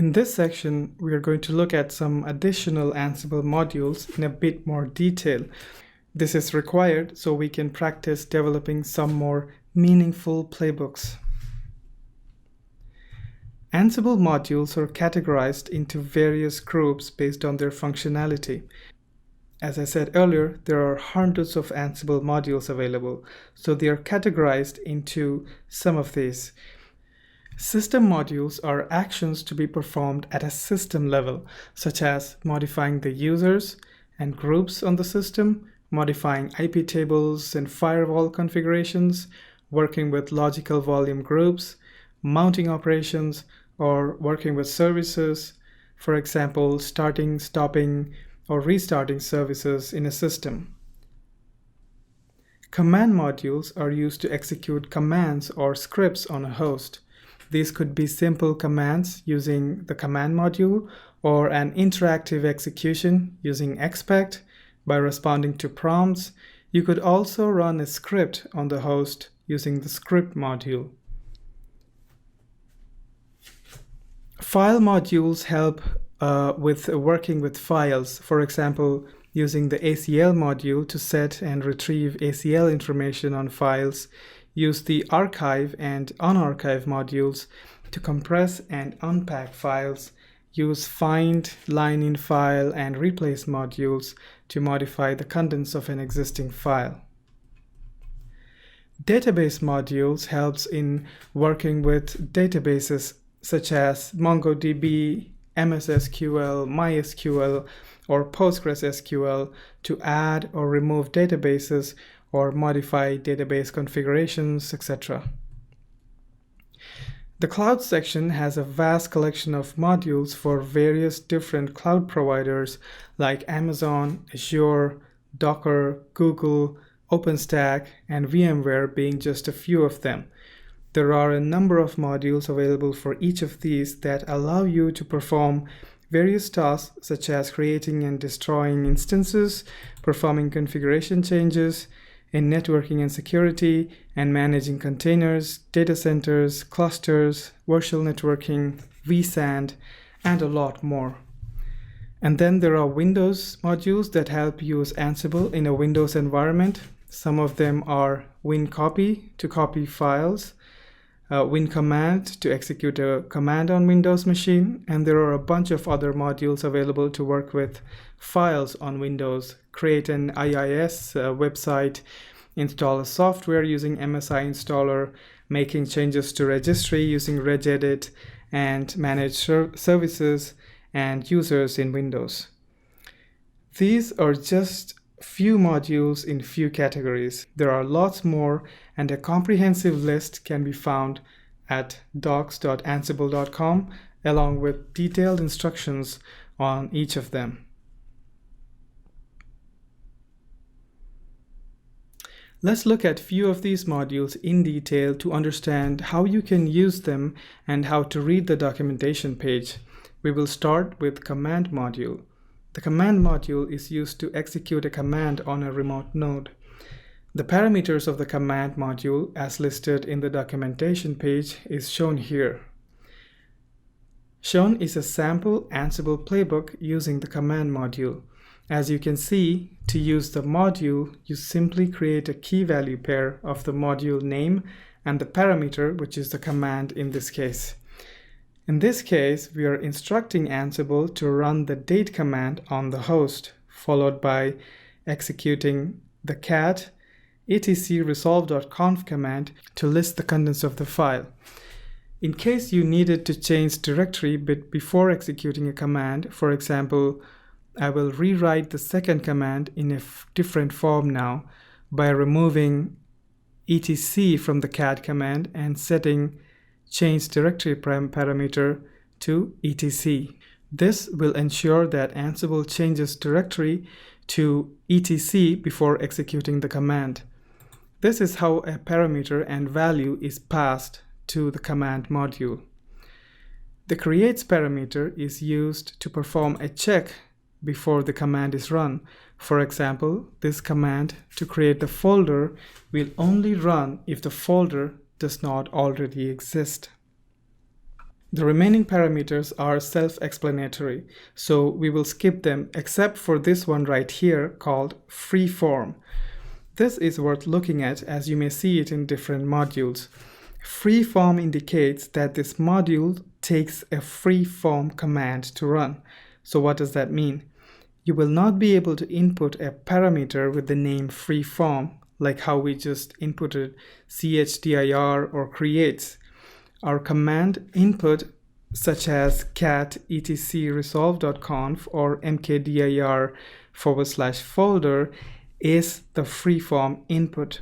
In this section, we are going to look at some additional Ansible modules in a bit more detail. This is required so we can practice developing some more meaningful playbooks. Ansible modules are categorized into various groups based on their functionality. As I said earlier, there are hundreds of Ansible modules available, so they are categorized into some of these. System modules are actions to be performed at a system level, such as modifying the users and groups on the system, modifying IP tables and firewall configurations, working with logical volume groups, mounting operations, or working with services, for example, starting, stopping, or restarting services in a system. Command modules are used to execute commands or scripts on a host. These could be simple commands using the command module or an interactive execution using expect by responding to prompts. You could also run a script on the host using the script module. File modules help with working with files, for example, using the ACL module to set and retrieve ACL information on files. Use the archive and unarchive modules to compress and unpack files. Use find, line in file, and replace modules to modify the contents of an existing file. Database modules helps in working with databases such as MongoDB, MS SQL, MySQL, or PostgreSQL to add or remove databases or modify database configurations, etc. The cloud section has a vast collection of modules for various different cloud providers like Amazon, Azure, Docker, Google, OpenStack, and VMware being just a few of them. There are a number of modules available for each of these that allow you to perform various tasks such as creating and destroying instances, performing configuration changes in networking and security, and managing containers, data centers, clusters, virtual networking, vSAN, and a lot more. And then there are Windows modules that help use Ansible in a Windows environment. Some of them are WinCopy to copy files, WinCommand to execute a command on Windows machine, and there are a bunch of other modules available to work with files on Windows, create an IIS website, install a software using MSI installer, making changes to registry using regedit, and manage services and users in Windows. These are just few modules in few categories. There are lots more, and a comprehensive list can be found at docs.ansible.com along with detailed instructions on each of them. Let's look at few of these modules in detail to understand how you can use them and how to read the documentation page. We will start with command module. The command module is used to execute a command on a remote node. The parameters of the command module, as listed in the documentation page, is shown here. Shown is a sample Ansible playbook using the command module. As you can see, to use the module, you simply create a key value pair of the module name and the parameter, which is the command in this case. In this case, we are instructing Ansible to run the date command on the host, followed by executing the cat etc resolve.conf command to list the contents of the file. In case you needed to change directory before executing a command, for example, I will rewrite the second command in a different form now by removing etc from the cat command and setting change directory parameter to etc. This will ensure that Ansible changes directory to etc before executing the command. This is how a parameter and value is passed to the command module. The creates parameter is used to perform a check before the command is run. For example, this command to create the folder will only run if the folder does not already exist. The remaining parameters are self-explanatory, so we will skip them except for this one right here called freeform. This is worth looking at as you may see it in different modules. Freeform indicates that this module takes a freeform command to run. So what does that mean? You will not be able to input a parameter with the name freeform, like how we just inputted chdir or creates. Our command input, such as cat etc resolve.conf or mkdir/folder, is the freeform input.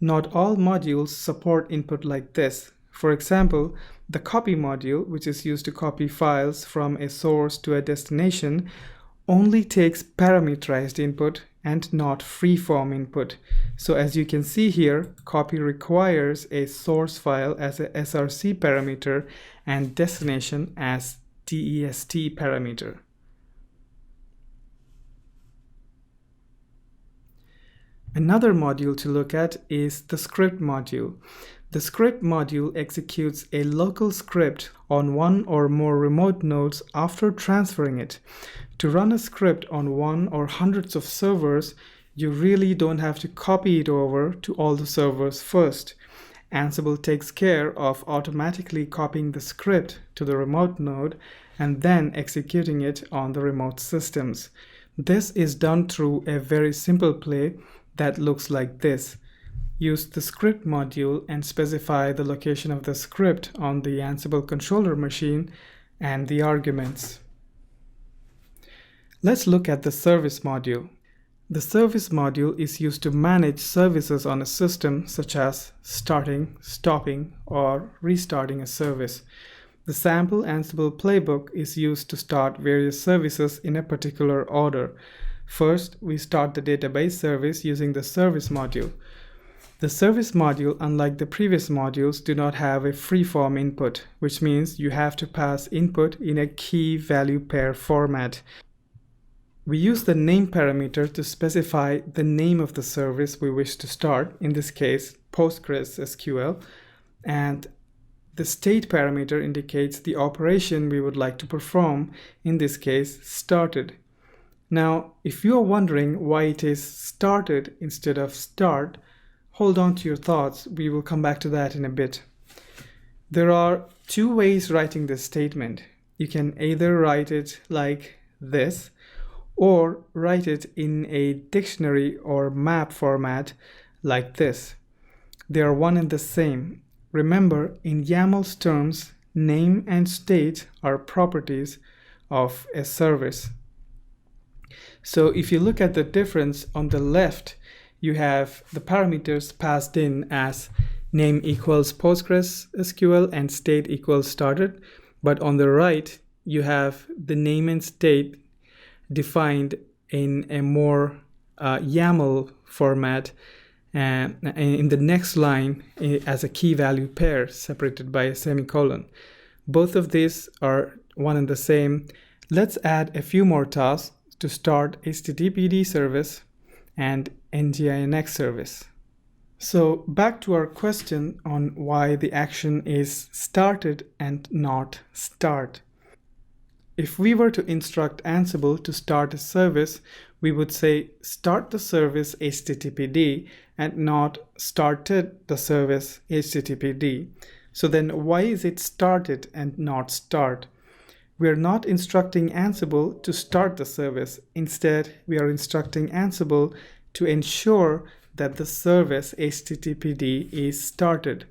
Not all modules support input like this. For example, the copy module, which is used to copy files from a source to a destination, only takes parameterized input and not freeform input. So as you can see here, copy requires a source file as a src parameter and destination as dest parameter. Another module to look at is the script module. The script module executes a local script on one or more remote nodes after transferring it. To run a script on one or hundreds of servers, you really don't have to copy it over to all the servers first. Ansible takes care of automatically copying the script to the remote node and then executing it on the remote systems. This is done through a very simple play that looks like this. Use the script module and specify the location of the script on the Ansible controller machine and the arguments. Let's look at the service module. The service module is used to manage services on a system, such as starting, stopping, or restarting a service. The sample Ansible playbook is used to start various services in a particular order. First, we start the database service using the service module. The service module, unlike the previous modules, do not have a freeform input, which means you have to pass input in a key value pair format. We use the name parameter to specify the name of the service we wish to start, in this case PostgreSQL, and the state parameter indicates the operation we would like to perform, in this case started. Now, if you are wondering why it is started instead of start, hold on to your thoughts. We will come back to that in a bit. There are two ways writing this statement. You can either write it like this or write it in a dictionary or map format like this. They are one and the same. Remember, in YAML's terms, name and state are properties of a service. So if you look at the difference on the left, you have the parameters passed in as name equals PostgreSQL and state equals started. But on the right, you have the name and state defined in a more YAML format and in the next line as a key value pair separated by a semicolon. Both of these are one and the same. Let's add a few more tasks to start HTTPD service and nginx service. So back to our question on why the action is started and not start. If we were to instruct Ansible to start a service, we would say start the service HTTPD and not started the service HTTPD. So then why is it started and not start? We are not instructing Ansible to start the service. Instead, we are instructing Ansible to ensure that the service HTTPD is started.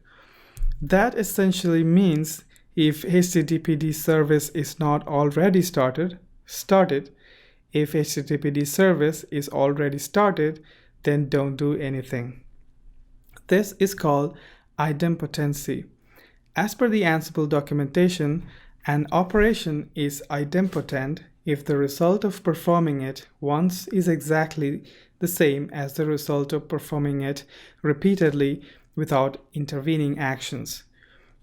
That essentially means if HTTPD service is not already started, start it. If HTTPD service is already started, then don't do anything. This is called idempotency. As per the Ansible documentation, an operation is idempotent if the result of performing it once is exactly the same as the result of performing it repeatedly without intervening actions.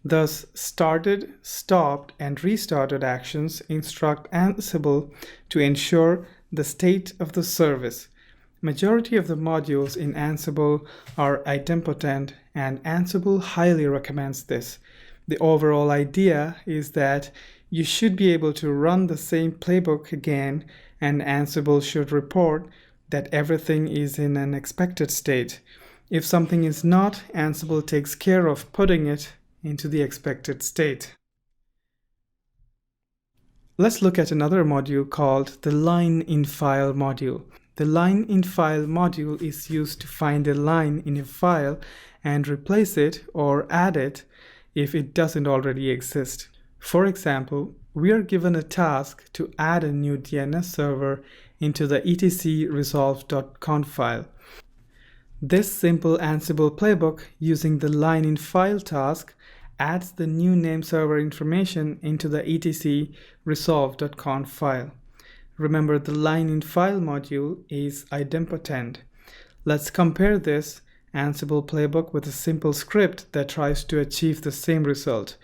Thus, started, stopped, and restarted actions instruct Ansible to ensure the state of the service. Majority of the modules in Ansible are idempotent, and Ansible highly recommends this. The overall idea is that you should be able to run the same playbook again, and Ansible should report that everything is in an expected state. If something is not, Ansible takes care of putting it into the expected state. Let's look at another module called the line in file module. The line in file module is used to find a line in a file and replace it or add it if it doesn't already exist. For example, we are given a task to add a new DNS server into the etc/resolve.conf file. This simple Ansible playbook using the line in file task adds the new name server information into the etc/resolve.conf file. Remember, the line in file module is idempotent. Let's compare this Ansible playbook with a simple script that tries to achieve the same result.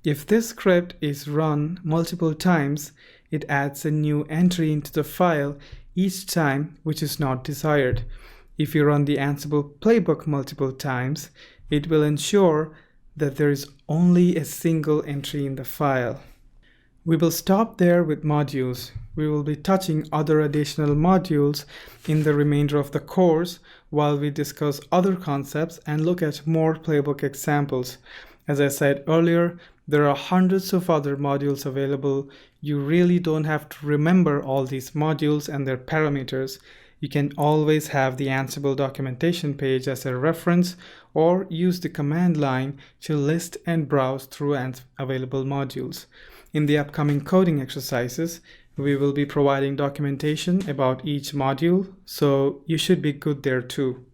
If this script is run multiple times, it adds a new entry into the file each time which is not desired. If you run the Ansible playbook multiple times, it will ensure that there is only a single entry in the file. We will stop there with modules. We will be touching other additional modules in the remainder of the course while we discuss other concepts and look at more playbook examples. As I said earlier, there are hundreds of other modules available. You really don't have to remember all these modules and their parameters. You can always have the Ansible documentation page as a reference or use the command line to list and browse through available modules. In the upcoming coding exercises, we will be providing documentation about each module, so you should be good there too.